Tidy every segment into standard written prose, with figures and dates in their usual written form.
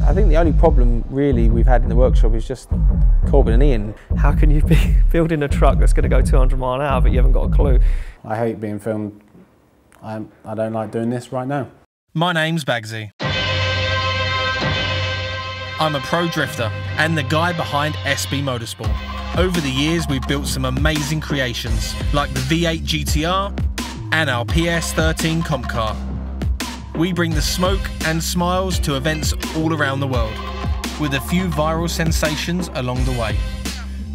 I think the only problem really we've had in the workshop is just Corbin and Ian. How can you be building a truck that's going to go 200 mile an hour but you haven't got a clue? I hate being filmed. I don't like doing this right now. My name's Bagsy. I'm a pro drifter and the guy behind SB Motorsport. Over the years, we've built some amazing creations like the V8 GTR and our PS13 comp car. We bring the smoke and smiles to events all around the world, with a few viral sensations along the way.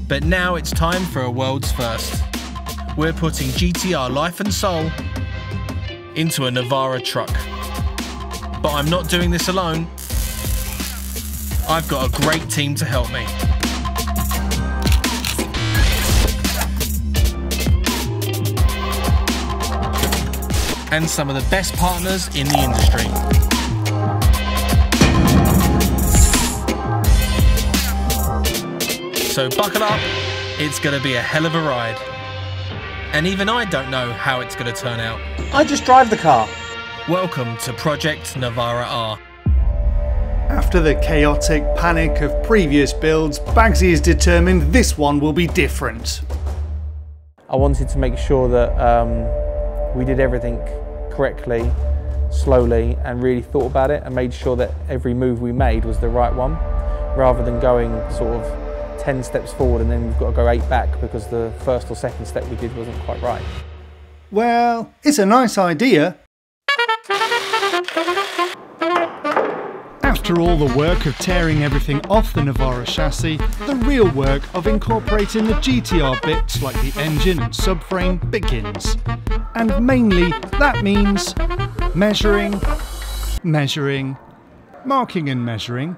But now it's time for a world's first. We're putting GTR life and soul into a Navara truck. But I'm not doing this alone. I've got a great team to help me. And some of the best partners in the industry. So buckle up, it's going to be a hell of a ride. And even I don't know how it's going to turn out. I just drive the car. Welcome to Project Navara R. After the chaotic panic of previous builds, Bagsy is determined this one will be different. I wanted to make sure that we did everything correctly, slowly, and really thought about it and made sure that every move we made was the right one, rather than going sort of 10 steps forward and then we've got to go 8 back because the first or second step we did wasn't quite right. Well, it's a nice idea. After all the work of tearing everything off the Navara chassis, the real work of incorporating the GTR bits like the engine and subframe begins. And mainly that means measuring, measuring, marking and measuring,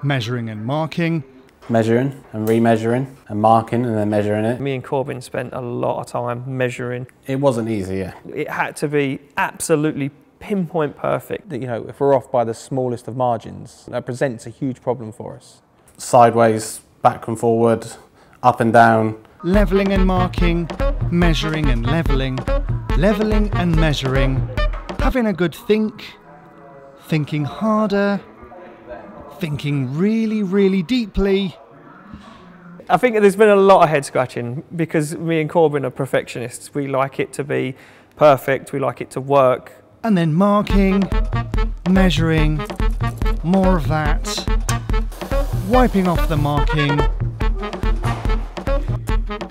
measuring and marking, Measuring and remeasuring and marking and then measuring it. Me and Corbin spent a lot of time measuring. It wasn't easy, yeah. It had to be absolutely pinpoint perfect. You know, if we're off by the smallest of margins, that presents a huge problem for us. Sideways, back and forward, up and down. levelling and marking, measuring and levelling, levelling and measuring, having a good think, thinking harder, thinking really, really deeply. I think there's been a lot of head scratching because me and Corbin are perfectionists. We like it to be perfect, we like it to work. And then marking, measuring, more of that, wiping off the marking,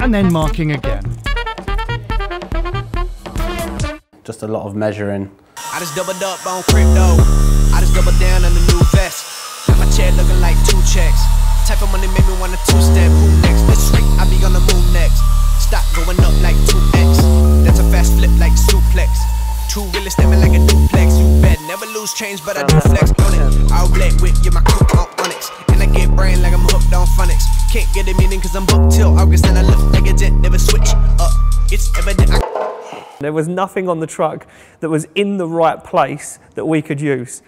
and then marking again. Just a lot of measuring. I just doubled up on crypto. I just doubled down on the new vest. Got my chair looking like 2 checks. Type of money made me want to 2-step. Who next? This week I be on the move next. Stock going up like 2x. That's a fast flip like suplex. True really stepping like a duplex. You bet never lose change, but I do flex on it. All black whip, yeah, my crew on Onyx. And I get brain like I'm hooked on phonics. Can't get a meaning cause I'm booked till August. And I look like a gent, never switch up. It's evident There was nothing on the truck that was in the right place that we could use.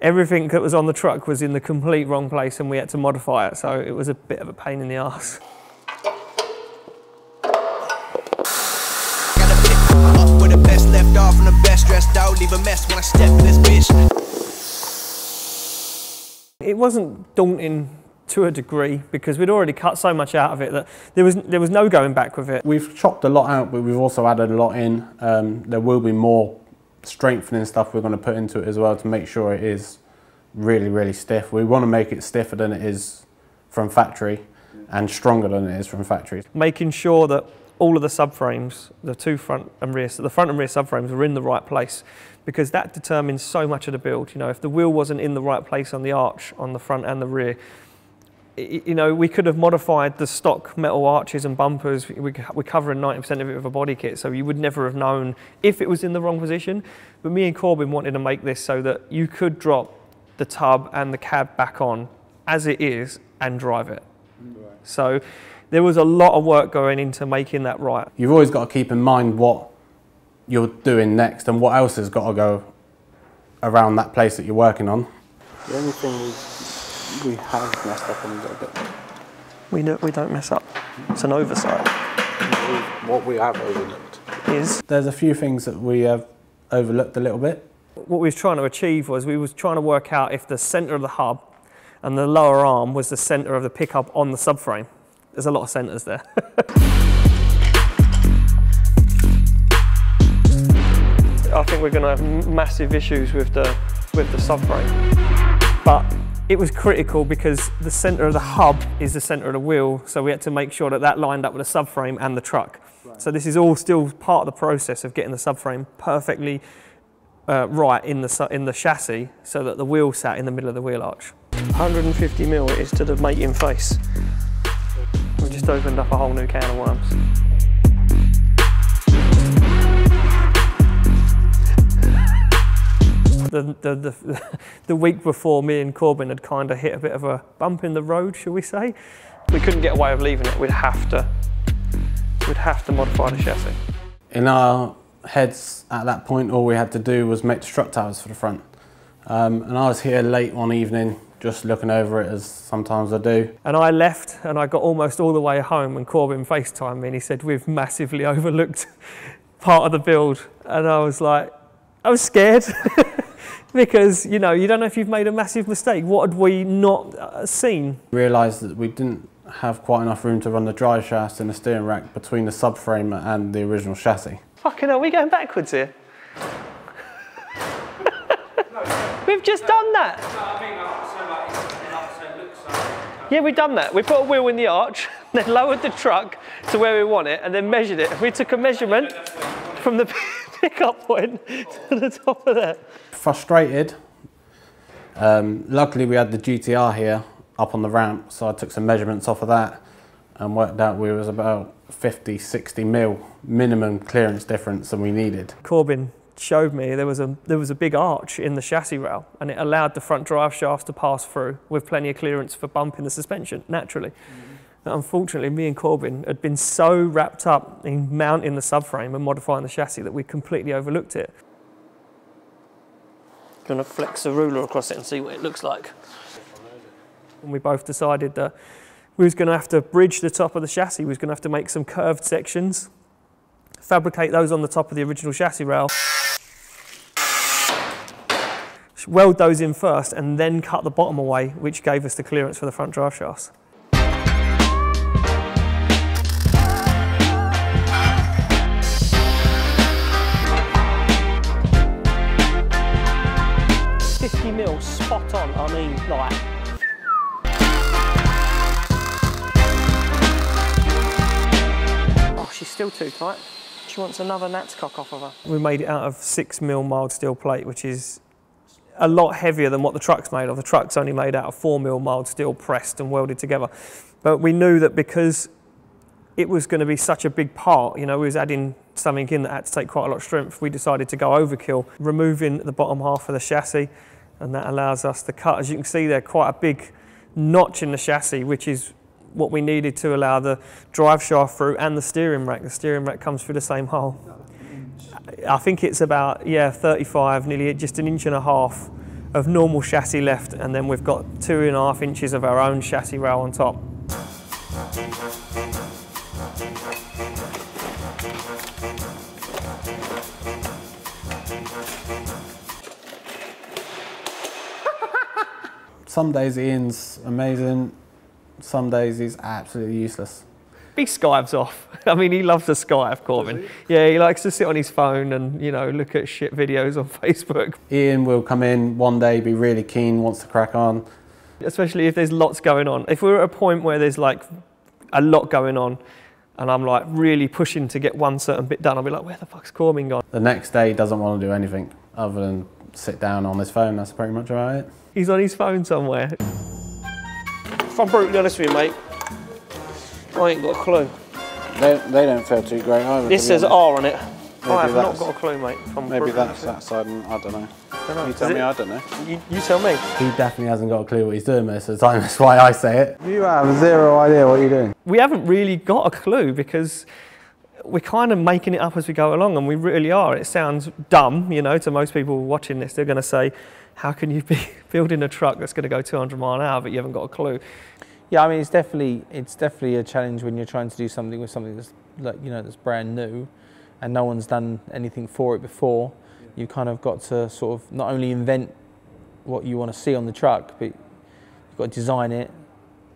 Everything that was on the truck was in the complete wrong place and we had to modify it, so it was a bit of a pain in the arse. Gotta pick up where the best left off and the best dressed out. Leave a mess when I step in this bitch. It wasn't daunting to a degree because we'd already cut so much out of it that there was no going back with it. We've chopped a lot out, but we've also added a lot in. There will be more strengthening stuff we're going to put into it as well to make sure it is really, really stiff. We want to make it stiffer than it is from factory and stronger than it is from factory. Making sure that all of the subframes, the front and rear subframes were in the right place because that determines so much of the build. You know, if the wheel wasn't in the right place on the arch, on the front and the rear, you know, we could have modified the stock metal arches and bumpers. We're covering 90% of it with a body kit, so you would never have known if it was in the wrong position. But me and Corbin wanted to make this so that you could drop the tub and the cab back on as it is and drive it. Right. So there was a lot of work going into making that right. You've always got to keep in mind what you're doing next and what else has got to go around that place that you're working on. The only thing we have messed up on a little bit. We don't mess up. It's an oversight. What we have overlooked is there's a few things that we have overlooked a little bit. What we was trying to achieve was we was trying to work out if the centre of the hub and the lower arm was the centre of the pickup on the subframe. There's a lot of centres there. I think we're going to have massive issues with the subframe, but it was critical because the centre of the hub is the centre of the wheel, so we had to make sure that that lined up with the subframe and the truck. So this is all still part of the process of getting the subframe perfectly right in the chassis, so that the wheel sat in the middle of the wheel arch. 150 mil it is to the mating face. We just opened up a whole new can of worms. The week before, me and Corbin had kind of hit a bit of a bump in the road, shall we say. We couldn't get away with leaving it. We'd have to modify the chassis. In our heads at that point, all we had to do was make the strut towers for the front. And I was here late one evening, just looking over it, as sometimes I do. And I left and I got almost all the way home when Corbin FaceTimed me and he said, we've massively overlooked part of the build. And I was like, I was scared. Because, you know, you don't know if you've made a massive mistake. What had we not seen? Realised that we didn't have quite enough room to run the drive shaft and the steering rack between the subframe and the original chassis. Fucking hell, are we going backwards here? We've just done that. Yeah, we've done that. We put a wheel in the arch, then lowered the truck to where we want it, and then measured it. We took a measurement from the pickup point to the top of that. Frustrated. Luckily we had the GTR here up on the ramp, so I took some measurements off of that and worked out we was about 50-60 mil minimum clearance difference than we needed. Corbin showed me there was a big arch in the chassis rail, and it allowed the front drive shafts to pass through with plenty of clearance for bumping the suspension naturally. But unfortunately, me and Corbin had been so wrapped up in mounting the subframe and modifying the chassis that we completely overlooked it. Gonna flex the ruler across it and see what it looks like. And we both decided that we was gonna have to bridge the top of the chassis. We was gonna have to make some curved sections, fabricate those on the top of the original chassis rail, weld those in first, and then cut the bottom away, which gave us the clearance for the front drive shafts. Mil spot on, I mean, like. Oh, she's still too tight. She wants another Nat's cock off of her. We made it out of 6 mil mild steel plate, which is a lot heavier than what the truck's made of. The truck's only made out of 4 mil mild steel pressed and welded together. But we knew that because it was going to be such a big part, you know, we was adding something in that had to take quite a lot of strength. We decided to go overkill, removing the bottom half of the chassis. And that allows us to cut, as you can see there, quite a big notch in the chassis, which is what we needed to allow the drive shaft through and the steering rack. The steering rack comes through the same hole. I think it's about, yeah, 35, nearly just 1.5 inches of normal chassis left, and then we've got 2.5 inches of our own chassis rail on top. Some days Ian's amazing, some days he's absolutely useless. He skives off. I mean, he loves to skive, Corbin. Yeah, he likes to sit on his phone and, you know, look at shit videos on Facebook. Ian will come in one day, be really keen, wants to crack on. Especially if there's lots going on. If we're at a point where there's like a lot going on and I'm like really pushing to get one certain bit done, I'll be like, where the fuck's Corbin gone? The next day he doesn't want to do anything other than sit down on his phone. That's pretty much about it. He's on his phone somewhere. If I'm brutally honest with you, mate, I ain't got a clue. They don't feel too great either. This says R on it. Maybe I have not got a clue, mate. Maybe that's that side, and I don't know. You tell me, I don't know. You tell me. He definitely hasn't got a clue what he's doing most of the time. That's why I say it. You have zero idea what you're doing. We haven't really got a clue because we're kind of making it up as we go along, and we really are. It sounds dumb, you know, to most people watching this. They're going to say, how can you be building a truck that's going to go 200 miles an hour but you haven't got a clue? Yeah, I mean, it's definitely a challenge when you're trying to do something with something that's, like, you know, that's brand new and no one's done anything for it before. You kind of got to sort of not only invent what you want to see on the truck, but You've got to design it,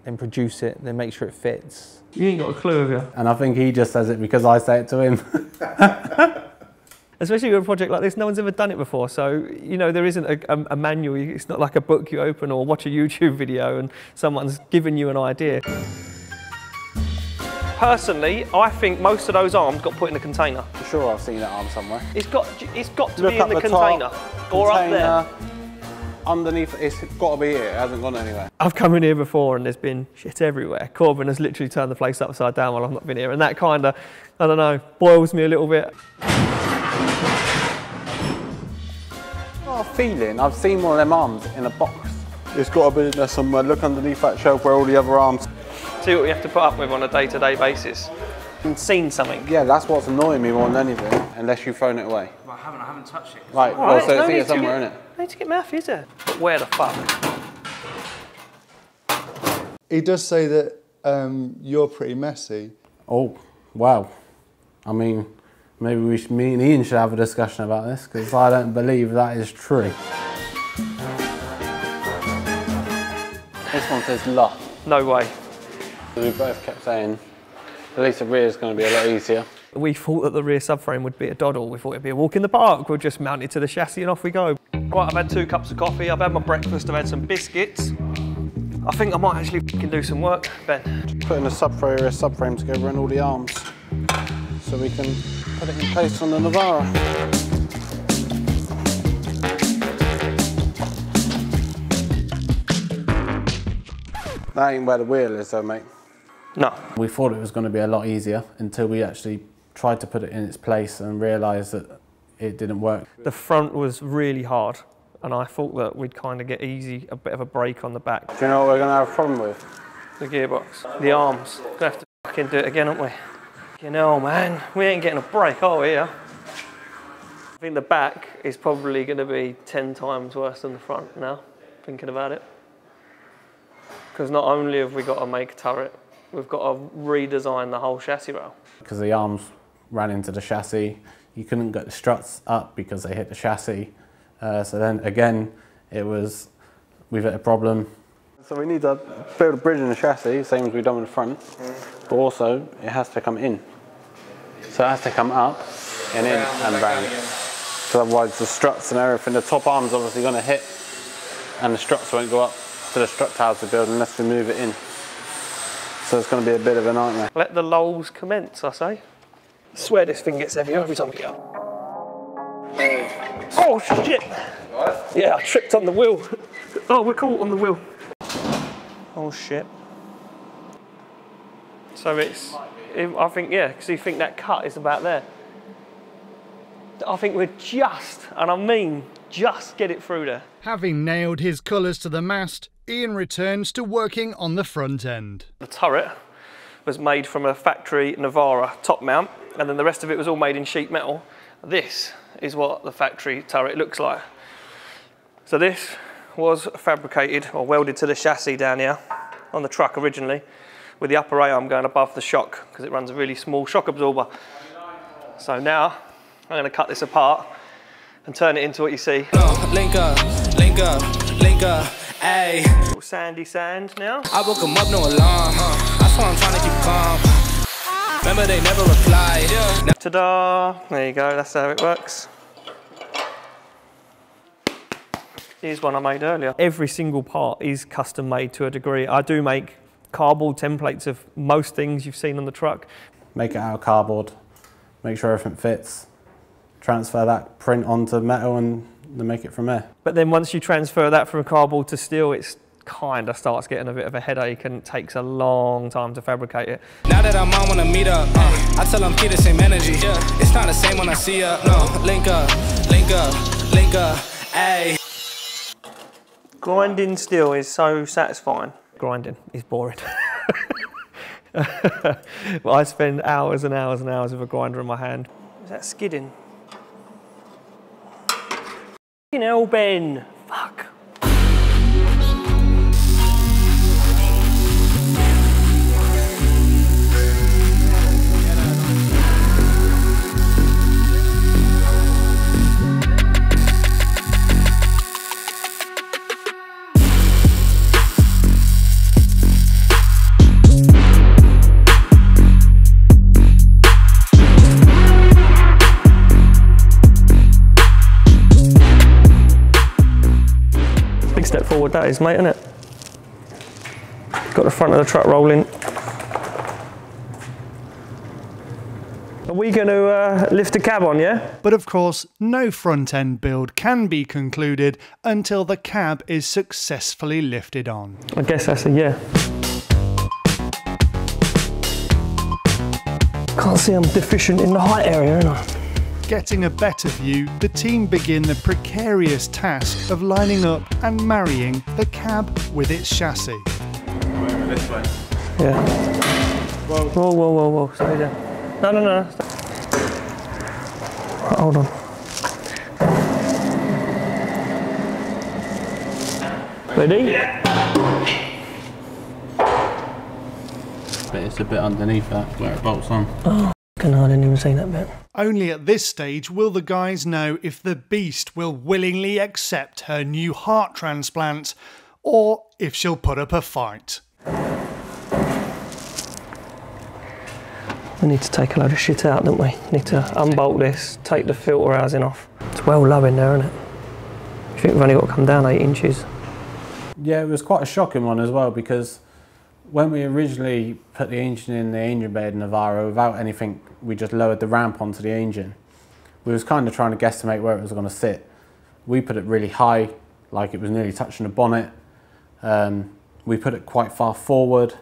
then produce it, then make sure it fits. You ain't got a clue, have you? And I think he just says it because I say it to him. Especially with a project like this, no one's ever done it before, so you know there isn't a manual. It's not like a book you open or watch a YouTube video and someone's given you an idea. Personally, I think most of those arms got put in a container. For sure, I've seen that arm somewhere. It's got to Look be in the container or up there. Underneath, it's got to be here. It hasn't gone anywhere. I've come in here before and there's been shit everywhere. Corbin has literally turned the place upside down while I've not been here, and that kind of, I don't know, boils me a little bit. Got a feeling I've seen one of them arms in a box. It's got to be in there somewhere. Look underneath that shelf where all the other arms. See what we have to put up with on a day-to-day basis. And seen something. Yeah, that's what's annoying me more than anything, unless you've thrown it away. Well, I haven't touched it. Right, well, so it's here somewhere, isn't it? I need to get Matthew, is there? But where the fuck? He does say that you're pretty messy. Oh, wow. I mean, maybe me and Ian should have a discussion about this, because I don't believe that is true. This one says lot. No way. We both kept saying, at least the rear is going to be a lot easier. We thought that the rear subframe would be a doddle. We thought it'd be a walk in the park. We'll just mount it to the chassis and off we go. Right, I've had 2 cups of coffee. I've had my breakfast. I've had some biscuits. I think I might actually fucking do some work, Ben. Putting the subframe together and all the arms, so we can put it in place on the Navara. That ain't where the wheel is though, mate. No. We thought it was going to be a lot easier until we actually tried to put it in its place and realised that it didn't work. The front was really hard, and I thought that we'd kind of get a bit of a break on the back. Do you know what we're going to have a problem with? The gearbox, the arms. Gonna have to fucking do it again, aren't we? You know, man, we ain't getting a break, are we here? I think the back is probably going to be 10 times worse than the front now, thinking about it. Because not only have we got to make a turret, we've got to redesign the whole chassis rail. Because the arms ran into the chassis, you couldn't get the struts up because they hit the chassis. So then again, we've hit a problem. So we need to build a bridge in the chassis, same as we've done with the front, but also it has to come in. So it has to come up and in and round. So otherwise the struts and everything, the top arm's obviously going to hit and the struts won't go up to the strut towers to build unless we move it in. So it's going to be a bit of a nightmare. Let the lulls commence, I say. I swear this thing gets heavier every time we go. Oh shit! Yeah, I tripped on the wheel. Oh, we're caught on the wheel. Oh shit. So I think, yeah, because you think that cut is about there. I think we're just, and I mean just, get it through there. Having nailed his colours to the mast, Ian returns to working on the front end. The turret was made from a factory Navara top mount, and then the rest of it was all made in sheet metal. This is what the factory turret looks like. So this was fabricated or welded to the chassis down here on the truck originally, with the upper A arm going above the shock because it runs a really small shock absorber. So now I'm going to cut this apart and turn it into what you see. Link up, link up, link up, ayy. Little sandy sand now. I woke him up, no alarm. That's why I'm trying to keep calm. Remember they never replied. Ta-da! There you go, that's how it works. Here's one I made earlier. Every single part is custom made to a degree. I do make cardboard templates of most things you've seen on the truck. Make it out of cardboard, make sure everything fits, transfer that print onto metal and then make it from there. But then once you transfer that from cardboard to steel, it's kind of starts getting a bit of a headache and it takes a long time to fabricate it. Now that I'm on when I meet up, I tell them keep the same energy. It's not the same when I see her. No, link up, link up, link up, ayy. Grinding steel is so satisfying. Grinding is boring. But I spend hours and hours and hours with a grinder in my hand. Is that skidding? Fucking hell, Ben. Fuck. straightforward that is, mate, isn't it? Got the front of the truck rolling. Are we going to lift the cab on, yeah? But of course, no front end build can be concluded until the cab is successfully lifted on. I guess that's a yeah. Can't see I'm deficient in the height area, am I? Getting a better view, the team begin the precarious task of lining up and marrying the cab with its chassis. This way. Yeah. Whoa, whoa, whoa, whoa, stay there. No, no, no. Right, hold on. Ready? But it's a bit underneath that, where it bolts on. Oh, I didn't even see that bit. Only at this stage will the guys know if the beast will willingly accept her new heart transplant, or if she'll put up a fight. We need to take a load of shit out, don't we? Need to unbolt this, take the filter housing off. It's well low in there, isn't it? I think we've only got to come down 8 inches. Yeah, it was quite a shocking one as well, because when we originally put the engine in the engine bay in Navara without anything, we just lowered the ramp onto the engine. We was kind of trying to guesstimate where it was going to sit. We put it really high, like it was nearly touching the bonnet. We put it quite far forward.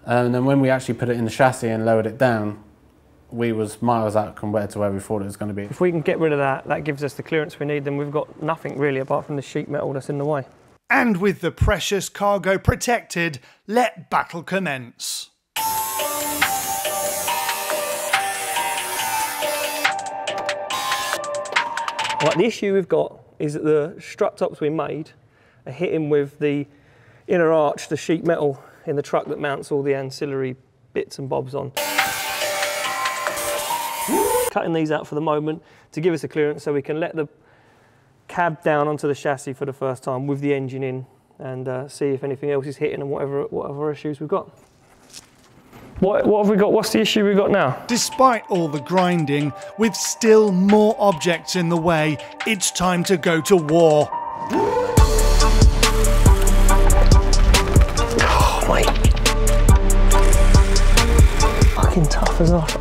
And then when we actually put it in the chassis and lowered it down, we was miles out compared to where we thought it was going to be. If we can get rid of that, that gives us the clearance we need, then we've got nothing really apart from the sheet metal that's in the way. And with the precious cargo protected, let battle commence. Right, the issue we've got is that the strut tops we made are hitting with the inner arch, the sheet metal in the truck that mounts all the ancillary bits and bobs on. Cutting these out for the moment to give us a clearance so we can let the cab down onto the chassis for the first time with the engine in and see if anything else is hitting and whatever issues we've got. What have we got? What's the issue we've got now? Despite all the grinding, with still more objects in the way, it's time to go to war. Oh, mate. Fucking tough as off.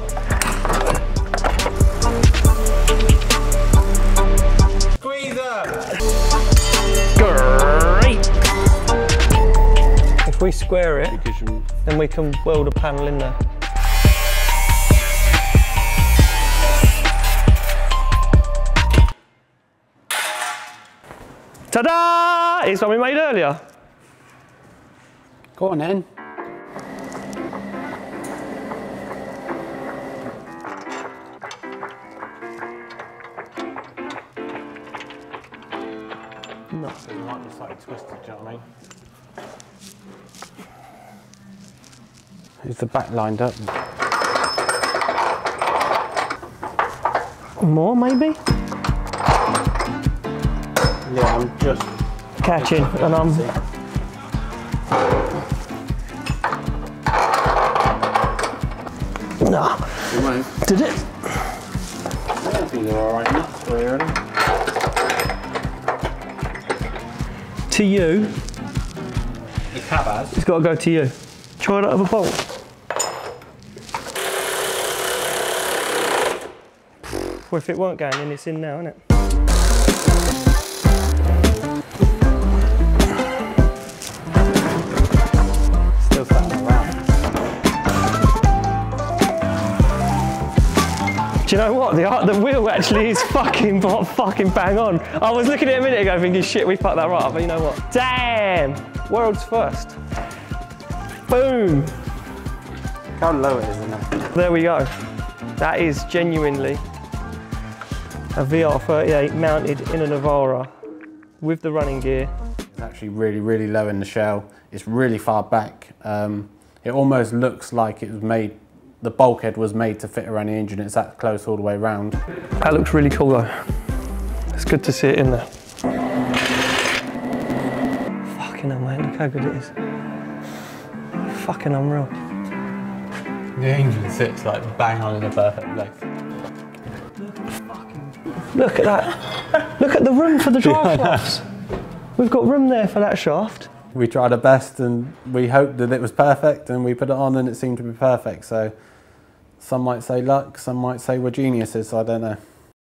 Great! If we square it, then we can weld a panel in there. Ta-da! It's what we made earlier. Go on then. No. It might be slightly twisted, do you know what I mean? Is the back lined up? More, maybe? Yeah, I'm just catching, and I'm... Nah. Did it? I think they're alright nuts for you, really. To you. The cab has. It's got to go to you. Try it out of a bolt. Well, if it weren't going in, it's in now, isn't it? Still standing around. Do you know what? The wheel actually is fucking bang on. I was looking at it a minute ago thinking, shit, we fucked that right up, but you know what? Damn! World's first. Boom! Look how low it is in there. There we go. That is genuinely a VR38 mounted in a Navara with the running gear. It's actually really, really low in the shell. It's really far back. It almost looks like it was made, the bulkhead was made to fit around the engine. It's that close all the way around. That looks really cool though. It's good to see it in there. Fucking hell, mate, look how good it is. Fucking unreal. The engine sits like bang on in the perfect place. Look at that. Look at the room for the drive flaps. We've got room there for that shaft. We tried our best and we hoped that it was perfect, and we put it on and it seemed to be perfect. So some might say luck, some might say we're geniuses, so I don't know.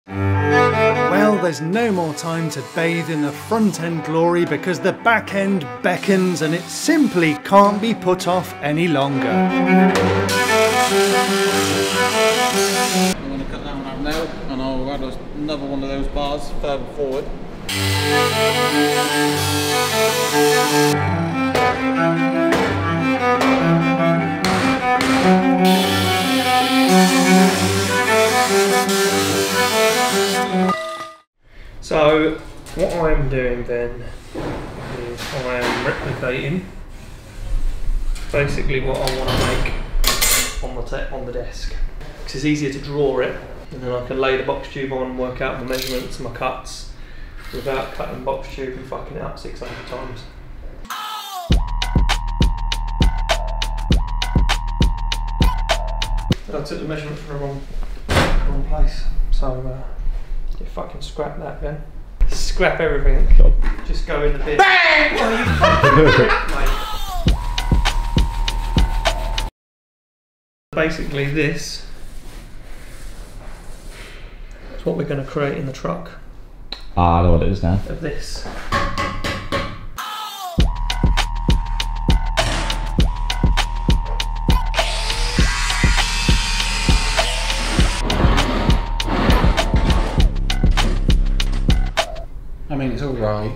Well, there's no more time to bathe in the front end glory because the back end beckons and it simply can't be put off any longer. I'm going to cut that one out now, and I'll add another one of those bars further forward. So what I'm doing then is I am replicating basically what I want to make on the desk. Because it's easier to draw it, and then I can lay the box tube on and work out my measurements and my cuts without cutting the box tube and fucking it up 600 times. I took the measurement from the wrong place, so you fucking scrap that then. Scrap everything. Just go in the bin. Bang! Oh, you fucking prick, mate. Basically this is what we're going to create in the truck. Ah, I know what it is now. Of this. I mean, it's all right.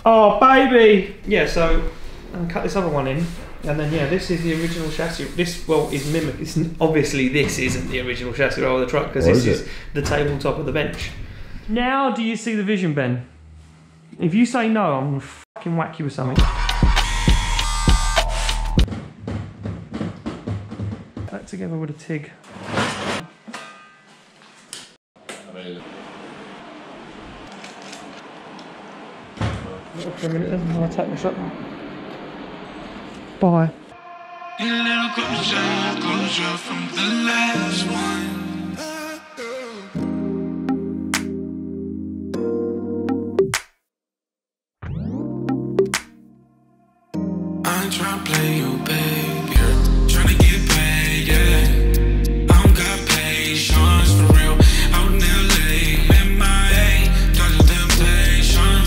Oh, baby! Yeah, so I'm cut this other one in, and then yeah, this is the original chassis. This, well, is mimic. Obviously, this isn't the original chassis of the truck because this is the tabletop of the bench. Now, do you see the vision, Ben? If you say no, I'm gonna fucking whack you with something. That together with a TIG. For a minute then, I'll take this up. Bye. A little closure from the last one. I'm trying to play you, baby. Trying to get paid, yeah. I don't got patience for real. Out in LA, MIA, dodging temptation.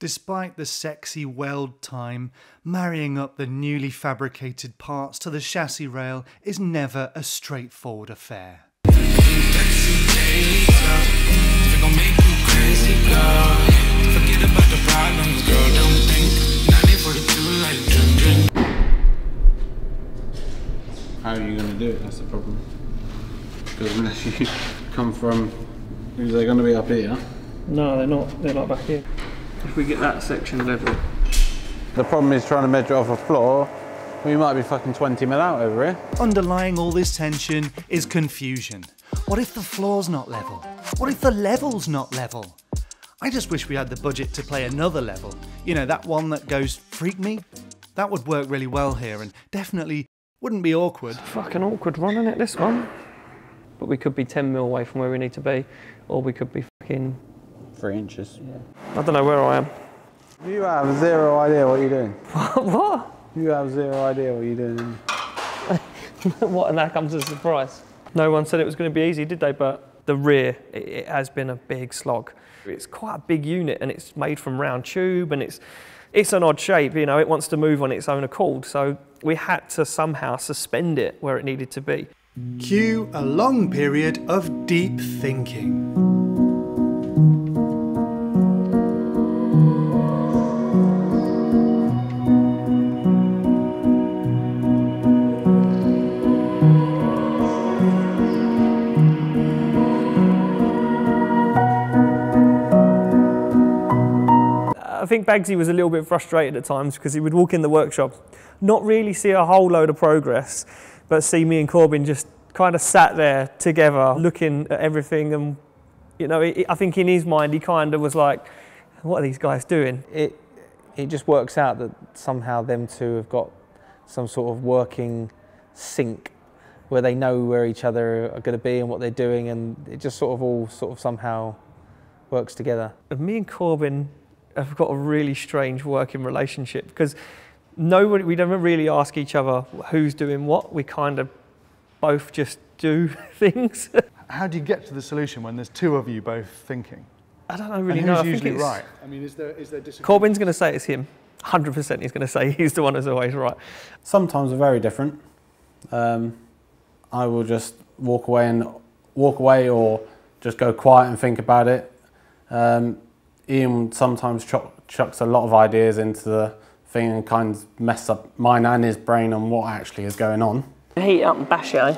Despite the sexy weld time, marrying up the newly fabricated parts to the chassis rail is never a straightforward affair. How are you going to do it? That's the problem. Because unless you come from, is they going to be up here? No, they're not. They're like back here. If we get that section level. The problem is trying to measure off a floor. We might be fucking 20 mil out over here. Underlying all this tension is confusion. What if the floor's not level? What if the level's not level? I just wish we had the budget to play another level. You know, that one that goes, freak me? That would work really well here and definitely wouldn't be awkward. Fucking awkward one, isn't it, this one? But we could be 10 mil away from where we need to be, or we could be fucking 3 inches. Yeah. I don't know where I am. You have zero idea what you're doing. What? You have zero idea what you're doing. What, and that comes as a surprise? No one said it was going to be easy, did they? But the rear, it has been a big slog. It's quite a big unit and it's made from round tube and it's an odd shape, you know, it wants to move on its own accord. So we had to somehow suspend it where it needed to be. Cue a long period of deep thinking. I think Bagsy was a little bit frustrated at times because he would walk in the workshop, not really see a whole load of progress, but see me and Corbin just kind of sat there together looking at everything, and you know, I think in his mind he kind of was like, what are these guys doing? It just works out that somehow them two have got some sort of working sync where they know where each other are going to be and what they're doing, and it just sort of all somehow works together. Me and Corbin have got a really strange working relationship because we don't really ask each other who's doing what. We kind of both just do things. How do you get to the solution when there's two of you both thinking? I don't really and know. Who's I think usually it's right? I mean, is there disagreement? Corbin's going to say it's him. 100% he's going to say he's the one who's always right. Sometimes we're very different. I will just walk away or just go quiet and think about it. Ian sometimes chucks a lot of ideas into the thing and kind of mess up mine and his brain on what actually is going on. Heat it up and bash it, eh?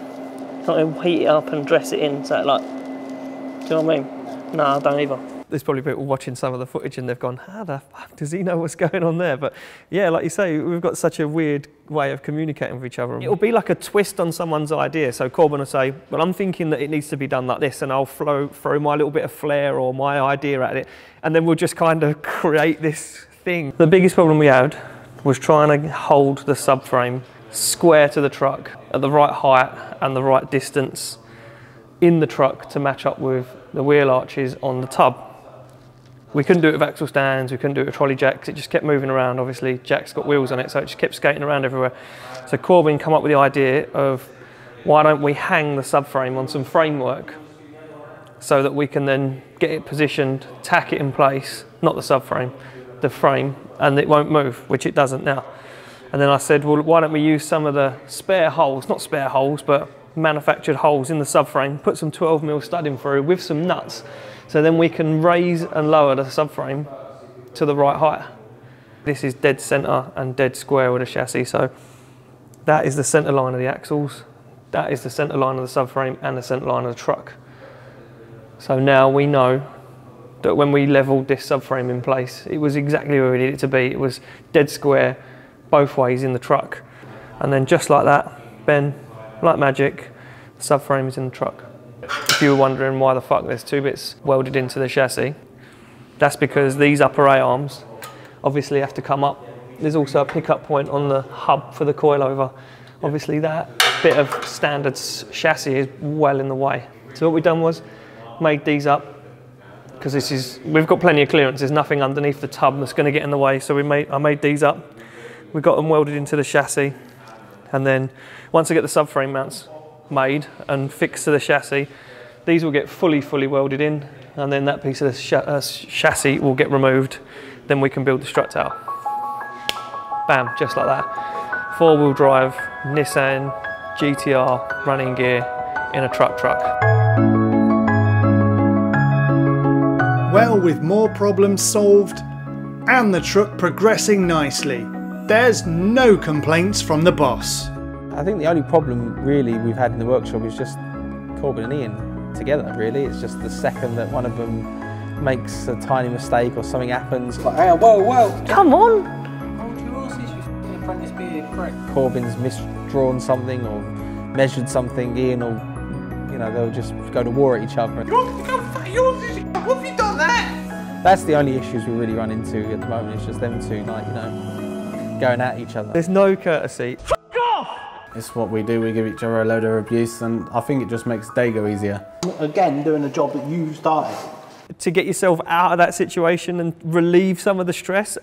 Not heat it up and dress it in, so like, do you know what I mean? No, I don't either. There's probably people watching some of the footage and they've gone, how the fuck does he know what's going on there? But yeah, like you say, we've got such a weird way of communicating with each other. It'll be like a twist on someone's idea. So Corbin will say, well, I'm thinking that it needs to be done like this, and I'll throw my little bit of flair or my idea at it, and then we'll just kind of create this thing. The biggest problem we had was trying to hold the subframe square to the truck at the right height and the right distance in the truck to match up with the wheel arches on the tub. We couldn't do it with axle stands, we couldn't do it with trolley jacks, it just kept moving around. Obviously, Jack's got wheels on it, so it just kept skating around everywhere. So Corbin come up with the idea of, why don't we hang the subframe on some framework so that we can then get it positioned, tack it in place, not the subframe, the frame, and it won't move, which it doesn't now. And then I said, well, why don't we use some of the spare holes, not spare holes, but manufactured holes in the subframe, put some 12mm studding through with some nuts, so then we can raise and lower the subframe to the right height. This is dead centre and dead square with the chassis, so that is the centre line of the axles, that is the centre line of the subframe and the centre line of the truck. So now we know that when we levelled this subframe in place, it was exactly where we needed it to be. It was dead square both ways in the truck. And then just like that, Ben, like magic, the subframe is in the truck. If you were wondering why the fuck there's two bits welded into the chassis, that's because these upper A-arms obviously have to come up. There's also a pickup point on the hub for the coilover. Obviously that bit of standard chassis is well in the way. So what we've done was made these up, because we've got plenty of clearance, there's nothing underneath the tub that's going to get in the way, so I made these up. We got them welded into the chassis, and then once I get the subframe mounts made and fixed to the chassis, these will get fully welded in, and then that piece of the chassis will get removed. Then we can build the strut tower. Bam, just like that. Four-wheel drive, Nissan GTR running gear in a truck. Well, with more problems solved and the truck progressing nicely, there's no complaints from the boss. I think the only problem really we've had in the workshop is just Corbin and Ian together, really. It's just the second that one of them makes a tiny mistake or something happens. Like, hey, whoa. Come on! Hold your horses, you fucking apprentice beard prick. Corbin's misdrawn something or measured something, Ian will, you know, they'll just go to war at each other. What have you done that? That's the only issues we really run into at the moment. It's just them two, like, you know, going at each other. There's no courtesy. Fuck off! It's what we do, we give each other a load of abuse, and I think it just makes the day go easier. Again, doing a job that you started. To get yourself out of that situation and relieve some of the stress,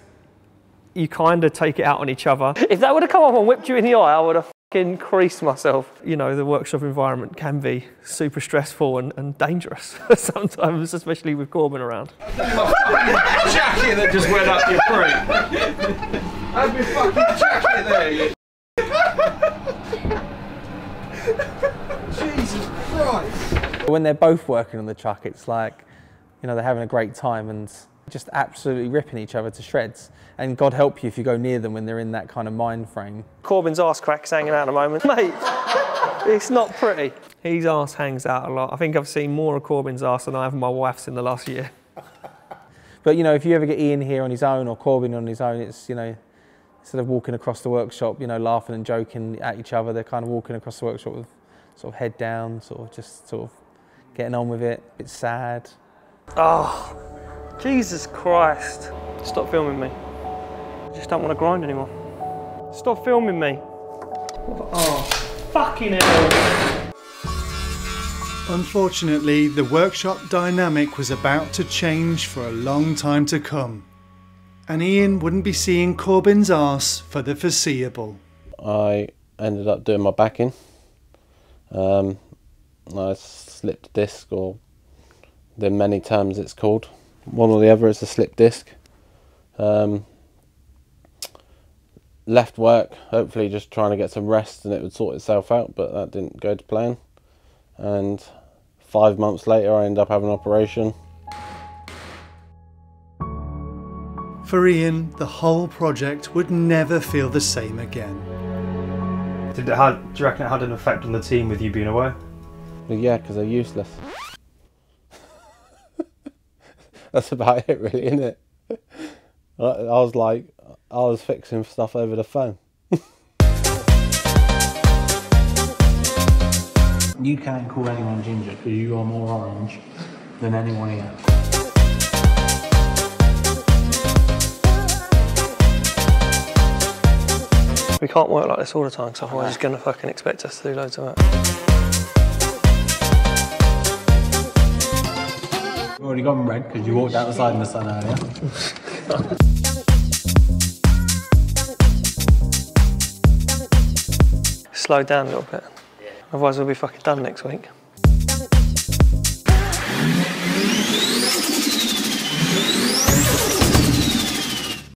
you kind of take it out on each other. If that would have come up and whipped you in the eye, I would have fucking creased myself. You know, the workshop environment can be super stressful and dangerous sometimes, especially with Corbin around. Jacket that just went up your throat. That's my fucking jacket there. Jesus Christ. When they're both working on the truck, it's like, you know, they're having a great time and just absolutely ripping each other to shreds. And God help you if you go near them when they're in that kind of mind frame. Corbin's arse crack's hanging out at the moment. Mate, it's not pretty. His arse hangs out a lot. I think I've seen more of Corbin's arse than I have of my wife's in the last year. But, you know, if you ever get Ian here on his own or Corbin on his own, it's, you know, instead of walking across the workshop, you know, laughing and joking at each other, they're kind of walking across the workshop with sort of head down, just getting on with it, a bit sad. Oh, Jesus Christ. Stop filming me. I just don't want to grind anymore. Stop filming me. Oh, fucking hell. Unfortunately, the workshop dynamic was about to change for a long time to come, and Ian wouldn't be seeing Corbin's arse for the foreseeable. I ended up doing my backing. I slipped disc, or the many terms it's called. One or the other, it's a slip disc. Left work, hopefully just trying to get some rest and it would sort itself out, but that didn't go to plan. And 5 months later I ended up having an operation. For Ian, the whole project would never feel the same again. Do you reckon it had an effect on the team with you being away? Well, yeah, because they're useless. That's about it really, isn't it? I was fixing stuff over the phone. You can't call anyone ginger because you are more orange than anyone here. We can't work like this all the time, because otherwise he's going to fucking expect us to do loads of work. You've already gone red because you walked outside in the sun earlier. Slow down a little bit. Otherwise we'll be fucking done next week.